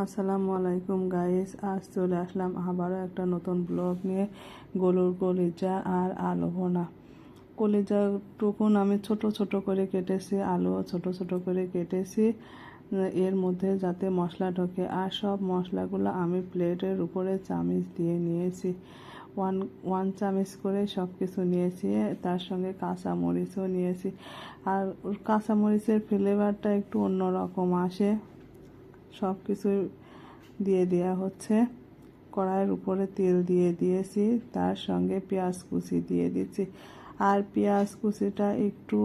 আসসালামু আলাইকুম গাইস, আজ চলে আসলাম আবারও একটা নতুন ব্লগ নিয়ে। গরুর কলিজা আর আলু ভুনা। কলিজা টুকুন আমি ছোট ছোট করে কেটেছি, আলুও ছোট ছোট করে কেটেছি এর মধ্যে যাতে মশলা ঢোকে। আর সব মশলাগুলো আমি প্লেটের উপরে চামচ দিয়ে নিয়েছি। ওয়ান চামচ করে সব কিছু নিয়েছি, তার সঙ্গে কাঁচামরিচও নিয়েছি। আর কাঁচামরিচের ফ্লেভারটা একটু অন্যরকম আসে। সব কিছু দিয়ে দেওয়া হচ্ছে। কড়াইয়ের উপরে তেল দিয়ে দিয়েছি, তার সঙ্গে পেঁয়াজ কুচি দিয়ে দিচ্ছি। আর পেঁয়াজ কুচিটা একটু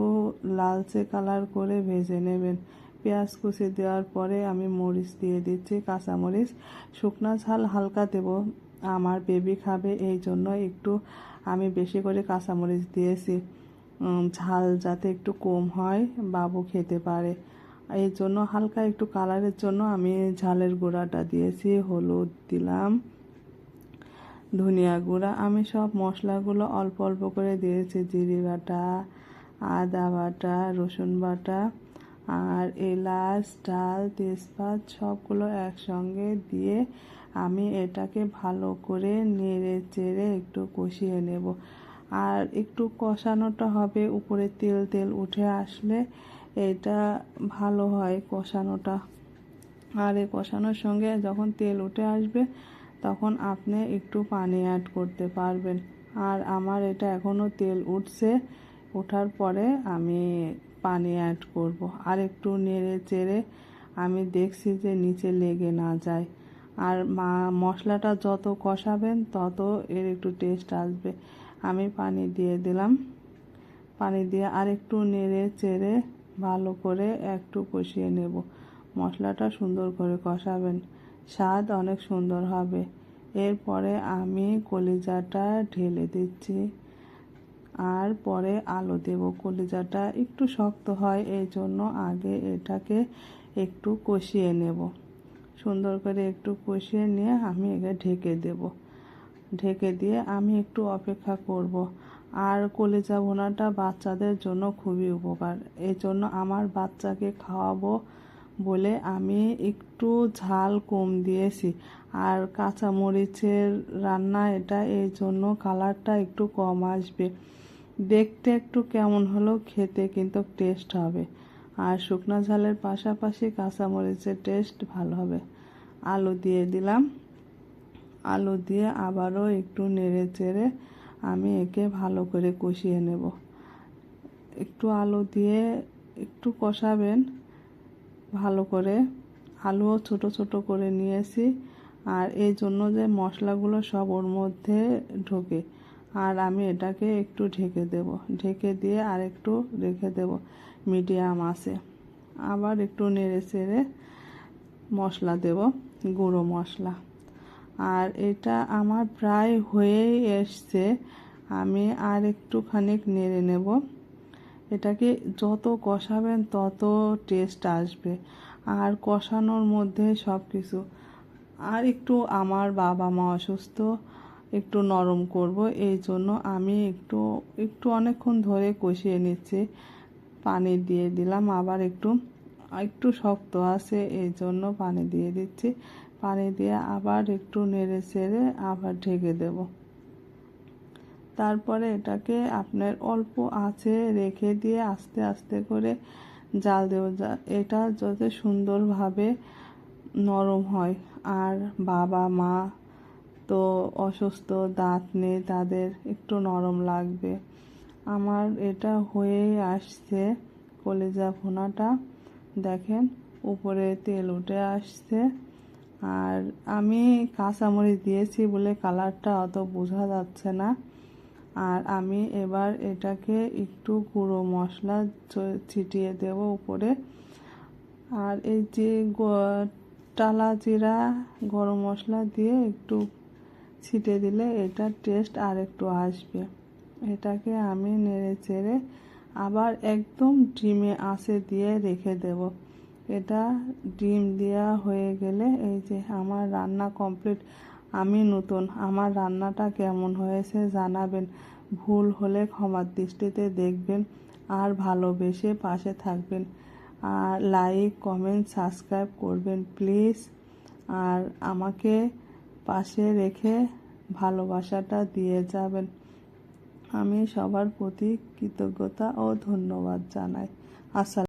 লালচে কালার করে ভেজে নেবেন। পেঁয়াজ কুচি দেওয়ার পরে আমি মরিচ দিয়ে দিচ্ছি, কাঁচামরিচ। শুকনো ঝাল হালকা দেব, আমার বেবি খাবে এই জন্য একটু আমি বেশি করে কাঁচামরিচ দিয়েছি। ঝাল যাতে একটু কম হয়, বাবু খেতে পারে এই জন্য হালকা একটু কালারের জন্য আমি ঝালের গুঁড়াটা দিয়েছি। হলুদ দিলাম, ধনিয়া গুঁড়া। আমি সব মশলাগুলো অল্প অল্প করে দিয়েছি। জিরে বাটা, আদা বাটা, রসুন বাটা আর এলাচ, ডাল, তেজপাত সবগুলো একসঙ্গে দিয়ে আমি এটাকে ভালো করে নেড়ে চেড়ে একটু কষিয়ে নেব। আর একটু কষানোটা হবে, উপরে তেল তেল উঠে আসলে এটা ভালো হয় কষানোটা। আর এই কষানোর সঙ্গে যখন তেল উঠে আসবে তখন আপনি একটু পানি অ্যাড করতে পারবেন। আর আমার এটা এখনও তেল উঠছে, ওঠার পরে আমি পানি অ্যাড করব। আর একটু নেড়ে চেড়ে আমি দেখছি যে নিচে লেগে না যায়। আর মশলাটা যত কষাবেন তত এর একটু টেস্ট আসবে। আমি পানি দিয়ে দিলাম, পানি দিয়ে আর একটু নেড়ে চেড়ে ভালো করে একটু কষিয়ে নেব। মশলাটা সুন্দর করে কষাবেন, স্বাদ অনেক সুন্দর হবে। এরপরে আমি কলিজাটা ঢেলে দিচ্ছি, আর পরে আলু দেব। কলিজাটা একটু শক্ত হয়, এই জন্য আগে এটাকে একটু কষিয়ে নেব। সুন্দর করে একটু কষিয়ে নিয়ে আমি একে ঢেকে দেব। ঢেকে দিয়ে আমি একটু অপেক্ষা করব। আর কলিজা ভুনাটা বাচ্চাদের জন্য খুবই উপকার, এই জন্য আমার বাচ্চাকে খাওয়াবো বলে আমি একটু ঝাল কম দিয়েছি। আর কাঁচা মরিচের রান্না এটা, এই জন্য কালারটা একটু কম আসবে। দেখতে একটু কেমন হলেও খেতে কিন্তু টেস্ট হবে। আর শুকনো ঝালের পাশাপাশি কাঁচা মরিচের টেস্ট ভালো হবে। আলু দিয়ে দিলাম, আলু দিয়ে আবারও একটু নেড়ে চেড়ে আমি একে ভালো করে কষিয়ে নেব। একটু আলু দিয়ে একটু কষাবেন ভালো করে। আলুও ছোট ছোট করে নিয়েছি, আর এই জন্য যে মশলাগুলো সব ওর মধ্যে ঢোকে। আর আমি এটাকে একটু ঢেকে দেব, ঢেকে দিয়ে আর একটু রেখে দেব মিডিয়াম আছে। আবার একটু নেড়ে চেড়ে মশলা দেব, গুঁড়ো মশলা। আর এটা আমার প্রায় হয়েই এসছে, আমি আর একটুখানি নেড়ে নেব। এটাকে যত কষাবেন তত টেস্ট আসবে। আর কষানোর মধ্যে সব কিছু। আর একটু আমার বাবা মা অসুস্থ, একটু নরম করব এই জন্য আমি একটু একটু অনেকক্ষণ ধরে কষিয়ে নিচ্ছি। পানি দিয়ে দিলাম, আবার একটু একটু শক্ত আছে এই জন্য পানি দিয়ে দিচ্ছি। পানি দিয়ে আবার একটু নেড়ে চেড়ে আবার ঢেকে দেব। তারপরে এটাকে আপনার অল্প আঁচে রেখে দিয়ে আস্তে আস্তে করে জাল দেব, এটা যাতে সুন্দরভাবে নরম হয়। আর বাবা মা তো অসুস্থ, দাঁত নেই, তাদের একটু নরম লাগবে। আমার এটা হয়েই আসছে কলিজা ভুনাটা, দেখেন উপরে তেল উঠে আসছে। আর আমি কাঁচামরিচ দিয়েছি বলে কালারটা অত বোঝা যাচ্ছে না। আর আমি এবার এটাকে একটু গুঁড়ো মশলা ছিটিয়ে দেব উপরে। আর এই যে টালা জিরা, গরম মশলা দিয়ে একটু ছিটে দিলে এটার টেস্ট আর একটু আসবে। এটাকে আমি নেড়ে চেড়ে আবার একদম ডিমে আঁচে দিয়ে রেখে দেব। এটা ডিম দেওয়া হয়ে গেলে এই যে আমার রান্না কমপ্লিট। আমি নতুন, আমার রান্নাটা কেমন হয়েছে জানাবেন। ভুল হলে ক্ষমার দৃষ্টিতে দেখবেন, আর ভালোবেসে পাশে থাকবেন। আর লাইক, কমেন্ট, সাবস্ক্রাইব করবেন প্লিজ। আর আমাকে পাশে রেখে ভালোবাসাটা দিয়ে যাবেন। আমি সবার প্রতি কৃতজ্ঞতা ও ধন্যবাদ জানাই। আসসালাম।